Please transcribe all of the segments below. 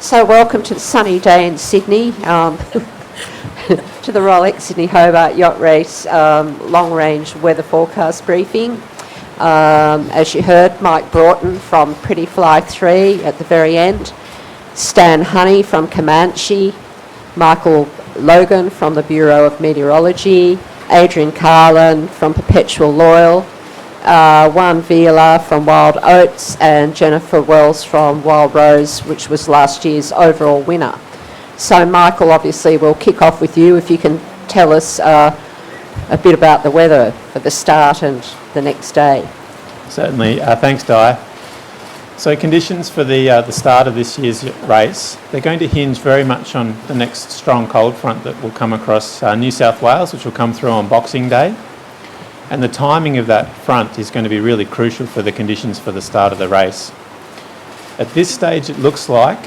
So welcome to the sunny day in Sydney, to the Rolex Sidney Hobart Yacht Race long-range weather forecast briefing. As you heard, Mike Broughton from Pretty Fly 3 at the very end, Stan Honey from Comanche, Michael Logan from the Bureau of Meteorology, Adrian Carlin from Perpetual Loyal, Juan Vila from Wild Oats, and Jennifer Wells from Wild Rose, which was last year's overall winner. So Michael, obviously we'll kick off with you if you can tell us a bit about the weather for the start and the next day. Certainly. Thanks, Di. So conditions for the start of this year's race, they're going to hinge very much on the next strong cold front that will come across New South Wales, which will come through on Boxing Day. And the timing of that front is going to be really crucial for the conditions for the start of the race. At this stage, it looks like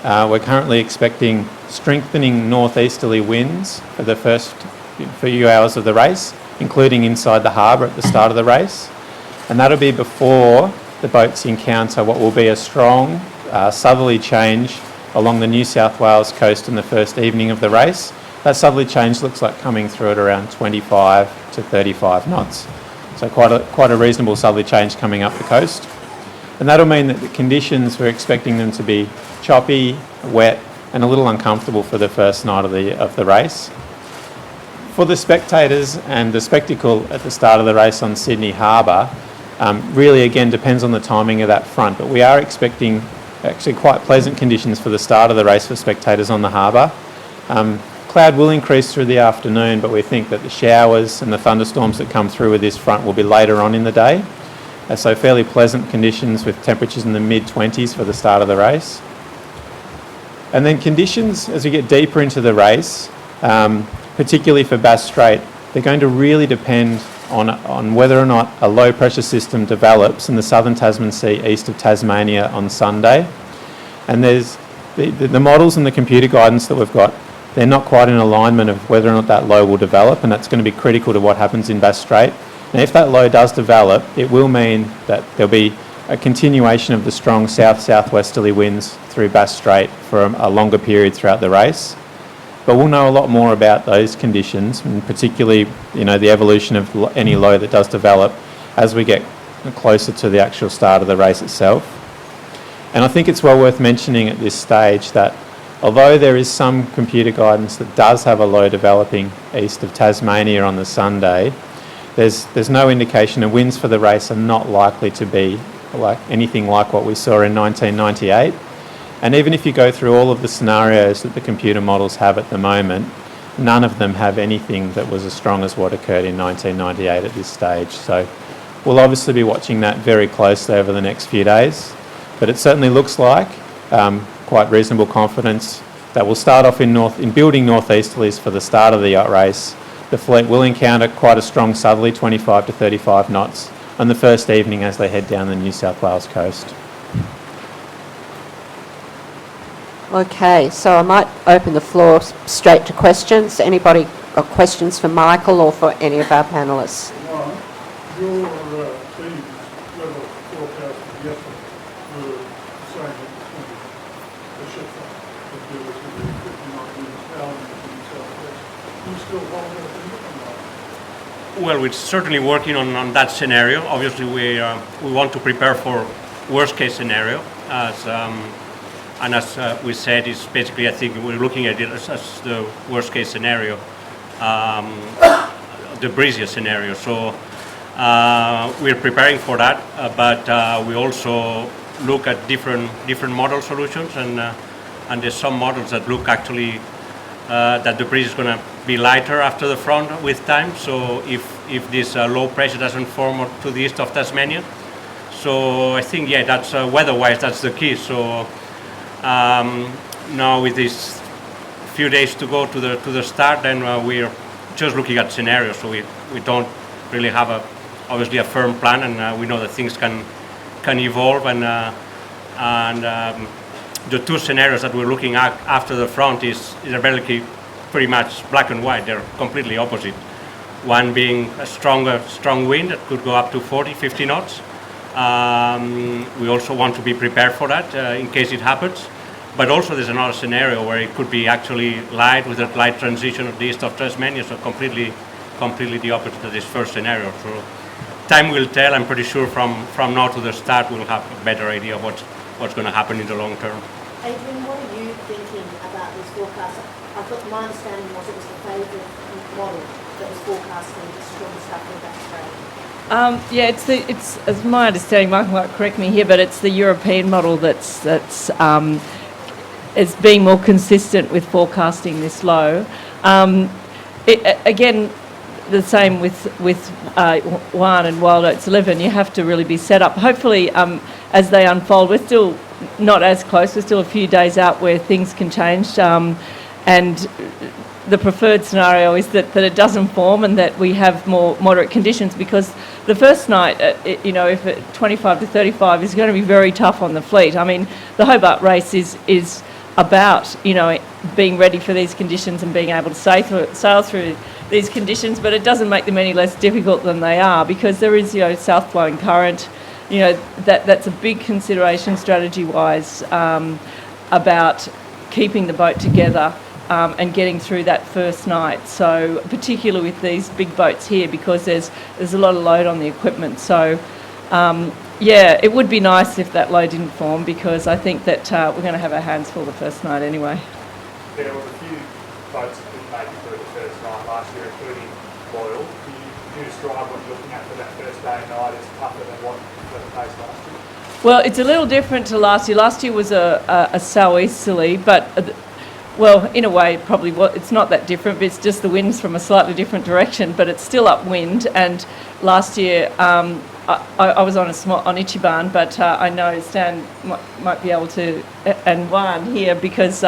we're currently expecting strengthening northeasterly winds for the first few hours of the race, including inside the harbour at the start of the race. And that'll be before the boats encounter what will be a strong southerly change along the New South Wales coast in the first evening of the race. That southerly change looks like coming through at around 25 to 35 knots. So quite a reasonable southerly change coming up the coast. And that'll mean that the conditions, we're expecting them to be choppy, wet, and a little uncomfortable for the first night of the race. For the spectators and the spectacle at the start of the race on Sydney Harbour, really again depends on the timing of that front, but we are expecting actually quite pleasant conditions for the start of the race for spectators on the harbour. Cloud will increase through the afternoon, but we think that the showers and the thunderstorms that come through with this front will be later on in the day. So fairly pleasant conditions with temperatures in the mid-20s for the start of the race. And then conditions as we get deeper into the race, particularly for Bass Strait, they're going to really depend on whether or not a low pressure system develops in the southern Tasman Sea east of Tasmania on Sunday. And there's the models and the computer guidance that we've got, they're not quite in alignment of whether or not that low will develop, and that's going to be critical to what happens in Bass Strait. Now, if that low does develop, it will mean that there'll be a continuation of the strong south-southwesterly winds through Bass Strait for a longer period throughout the race. But we'll know a lot more about those conditions, and particularly, the evolution of any low that does develop as we get closer to the actual start of the race itself. And I think it's well worth mentioning at this stage that although there is some computer guidance that does have a low developing east of Tasmania on the Sunday, there's no indication, and winds for the race are not likely to be like anything like what we saw in 1998. And even if you go through all of the scenarios that the computer models have at the moment, none of them have anything that was as strong as what occurred in 1998 at this stage. So we'll obviously be watching that very closely over the next few days. But it certainly looks like quite reasonable confidence that we'll start off in building northeasterlies for the start of the yacht race. The fleet will encounter quite a strong southerly, 25 to 35 knots, on the first evening as they head down the New South Wales coast. Okay, so I might open the floor straight to questions. Anybody got questions for Michael or for any of our panellists? Your team's weather forecast yesterday were saying that the ship front would be able to be 59 minutes down in the southwest. Do you still hold that opinion or not? Well, we're certainly working on that scenario. Obviously, we want to prepare for worst case scenario. As we said, it's basically, I think we're looking at it as the worst case scenario, the breeziest scenario. So we're preparing for that, but we also look at different model solutions, and there's some models that look actually that the breeze is going to be lighter after the front with time. So if this low pressure doesn't form to the east of Tasmania, so I think that's weather-wise that's the key. So now with these few days to go to the start, then we're just looking at scenarios. So we don't really have obviously a firm plan, and we know that things can evolve, and the two scenarios that we're looking at after the front is really pretty much black and white. They're completely opposite. One being a strong wind that could go up to 40, 50 knots. We also want to be prepared for that in case it happens. But also there's another scenario where it could be actually light with a light transition of the east of Tasmania, so completely the opposite of this first scenario. So time will tell. I'm pretty sure from now to the start we'll have a better idea of what's going to happen in the long term. Adrian, what are you thinking about this forecast? I thought my understanding was it was the favoured model that was forecasting the strong stuff in that trade. Yeah, it's as my understanding. Michael might correct me here, but it's the European model that's is being more consistent with forecasting this low. Again, the same with One and Wild Oats 11. You have to really be set up. Hopefully, as they unfold, we're still not as close. We're still a few days out where things can change, and the preferred scenario is that it doesn't form and that we have more moderate conditions, because the first night, if at 25 to 35 is going to be very tough on the fleet. I mean, the Hobart race is about, being ready for these conditions and being able to sail through these conditions, but it doesn't make them any less difficult than they are, because there is, south flowing current. That's a big consideration strategy-wise about keeping the boat together and getting through that first night. So particularly with these big boats here, because there's a lot of load on the equipment. So it would be nice if that load didn't form, because I think that we're going to have our hands full the first night anyway. There were a few boats that didn't make it through the first night last year, including Loyal. Can you describe what you're looking at for that first day and night as tougher than what the pace last year? Well, it's a little different to last year. Last year was a southeasterly, but in a way, probably it's not that different. But it's just the wind's from a slightly different direction, but it's still upwind. And last year, I was on Ichiban, but I know Stan might be able to, and Juan here, because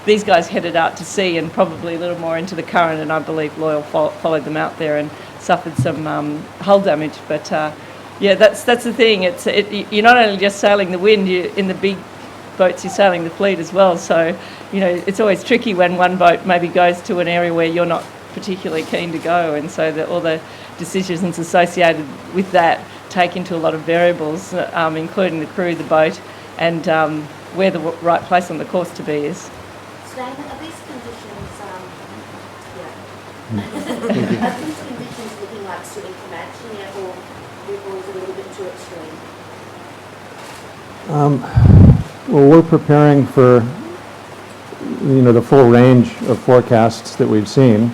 these guys headed out to sea and probably a little more into the current, and I believe Loyal followed them out there and suffered some hull damage. But that's the thing. You're not only just sailing the wind. In the big boats, you're sailing the fleet as well. So it's always tricky when one boat maybe goes to an area where you're not particularly keen to go, and so that all the decisions associated with that take into a lot of variables, including the crew, the boat, and where the right place on the course to be is. Stan, are these conditions, are these conditions looking like sitting Comanche, or is it a little bit too extreme? Well, we're preparing for, the full range of forecasts that we've seen,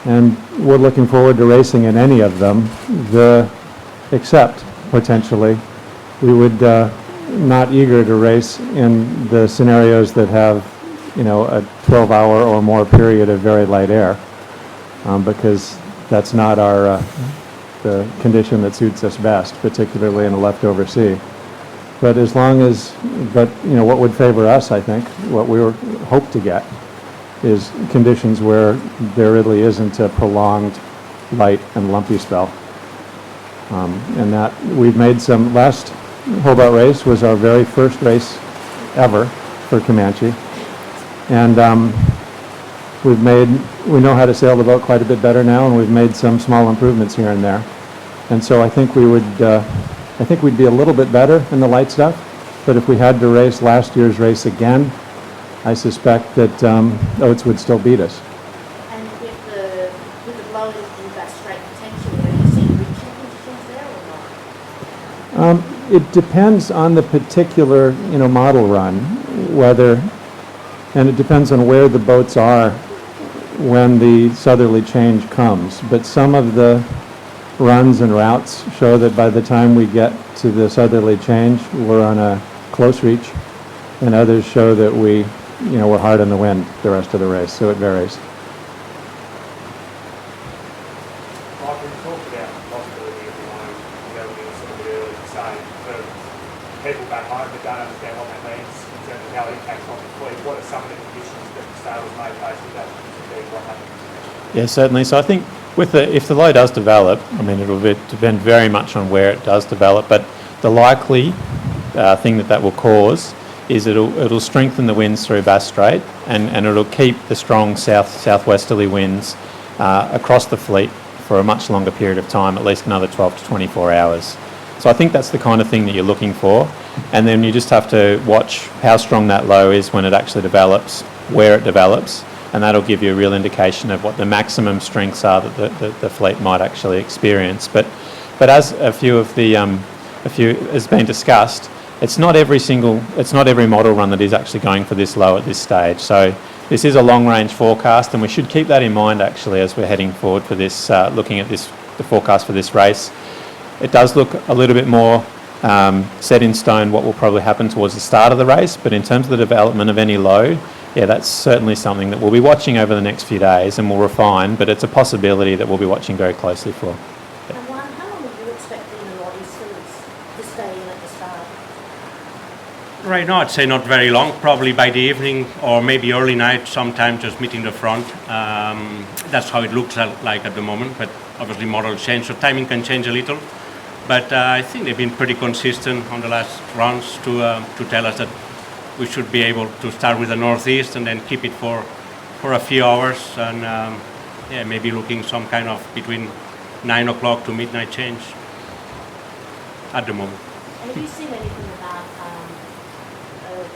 and we're looking forward to racing in any of them, except, potentially, we would not eager to race in the scenarios that have, a 12-hour or more period of very light air, because that's not the condition that suits us best, particularly in a leftover sea. But what would favor us, I think, what we hope to get, is conditions where there really isn't a prolonged light and lumpy spell. And that we've made last Hobart race was our very first race ever for Comanche. And we know how to sail the boat quite a bit better now, and we've made some small improvements here and there. And so I think we'd be a little bit better in the light stuff, but if we had to race last year's race again, I suspect that Oates would still beat us. And with the blowing in that straight potentially, are you seeing reaching conditions there or not? It depends on the particular, model run, and it depends on where the boats are when the southerly change comes. But some of the runs and routes show that by the time we get to the southerly change, we're on a close reach, and others show that we're hard on the wind the rest of the race, so it varies. Michael, you talked about the possibility of relying on developing some of the early to say for people back home that don't understand what that means in terms of how it impacts on the fleet. What are some of the conditions that the sailors may face with that compared to what happens? Yeah, certainly. So I think if the low does develop, it'll depend very much on where it does develop, but the likely thing that will cause is it'll strengthen the winds through Bass Strait, and it'll keep the strong southwesterly winds across the fleet for a much longer period of time, at least another 12 to 24 hours. So I think that's the kind of thing that you're looking for. And then you just have to watch how strong that low is when it actually develops, where it develops, and that'll give you a real indication of what the maximum strengths are that the fleet might actually experience. But as a few has been discussed, it's not every model run that is actually going for this low at this stage. So this is a long-range forecast, and we should keep that in mind actually as we're heading forward for this, looking at the forecast for this race. It does look a little bit more set in stone what will probably happen towards the start of the race, but in terms of the development of any low, yeah, that's certainly something that we'll be watching over the next few days and we'll refine, but it's a possibility that we'll be watching very closely for. And Juan, how long are you expecting the northeasters to stay in at the start? Right now, I'd say not very long, probably by the evening or maybe early night, sometime just meeting the front. That's how it looks like at the moment, but obviously models change, so timing can change a little. But I think they've been pretty consistent on the last runs to tell us that we should be able to start with the northeast and then keep it for a few hours, and yeah, maybe looking some kind of between 9 o'clock to midnight change at the moment. And have you seen anything about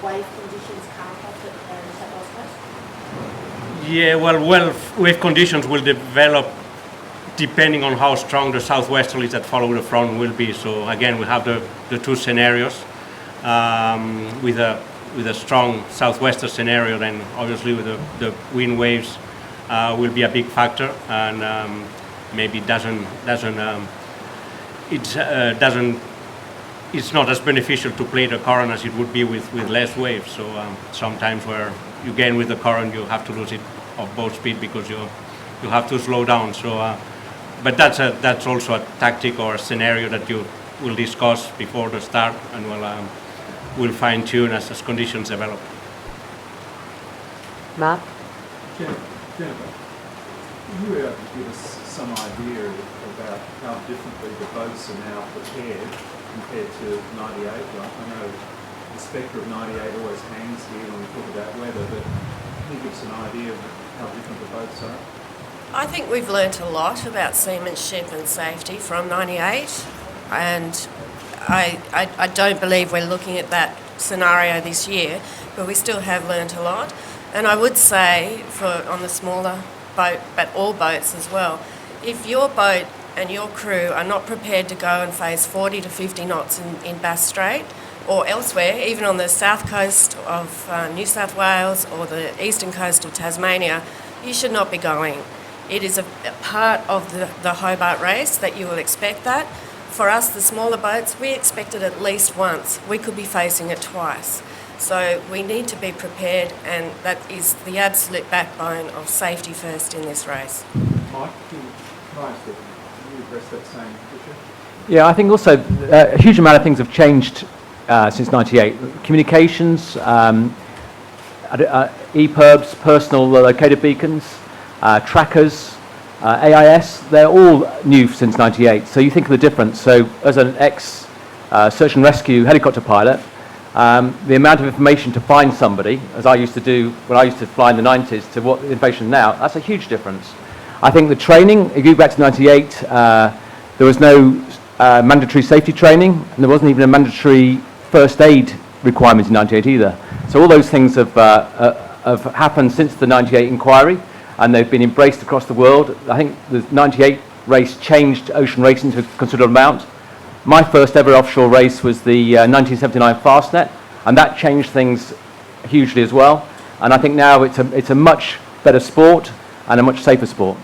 wave conditions current off at New South Wales coast? Yeah, well, wave conditions will develop depending on how strong the southwesterlies that follow the front will be. So again, we have the two scenarios. With a strong southwester scenario, then obviously with the wind waves will be a big factor, and maybe it's not as beneficial to play the current as it would be with less waves. So sometimes where you gain with the current, you have to lose it off both speed because you have to slow down. So, but that's also a tactic or a scenario that you will discuss before the start, and we'll fine tune as conditions develop. Mark? Jennifer, are you able to give us some idea about how differently the boats are now prepared compared to 98? I know the spectre of 98 always hangs here when we talk about weather, but can you give us an idea of how different the boats are? I think we've learnt a lot about seamanship and safety from 98, and I don't believe we're looking at that scenario this year, but we still have learnt a lot. And I would say on the smaller boat, but all boats as well, if your boat and your crew are not prepared to go and face 40 to 50 knots in Bass Strait or elsewhere, even on the south coast of New South Wales or the eastern coast of Tasmania, you should not be going. It is a part of the Hobart race that you will expect that. For us, the smaller boats, we expect it at least once. We could be facing it twice. So we need to be prepared, and that is the absolute backbone of safety first in this race. Mike, can I ask that you address that same issue? Yeah, I think also a huge amount of things have changed since 98. Communications, EPIRBs, personal locator beacons, trackers, AIS, they're all new since 98. So you think of the difference. So as an ex-search and rescue helicopter pilot, the amount of information to find somebody, as I used to do when I used to fly in the 90s, to what the information now, that's a huge difference. I think the training, if you go back to 98, there was no mandatory safety training, and there wasn't even a mandatory first aid requirement in 98 either. So all those things have happened since the 98 inquiry, and they've been embraced across the world. I think the 98 race changed ocean racing to a considerable amount. My first ever offshore race was the 1979 Fastnet, and that changed things hugely as well. And I think now it's a much better sport and a much safer sport.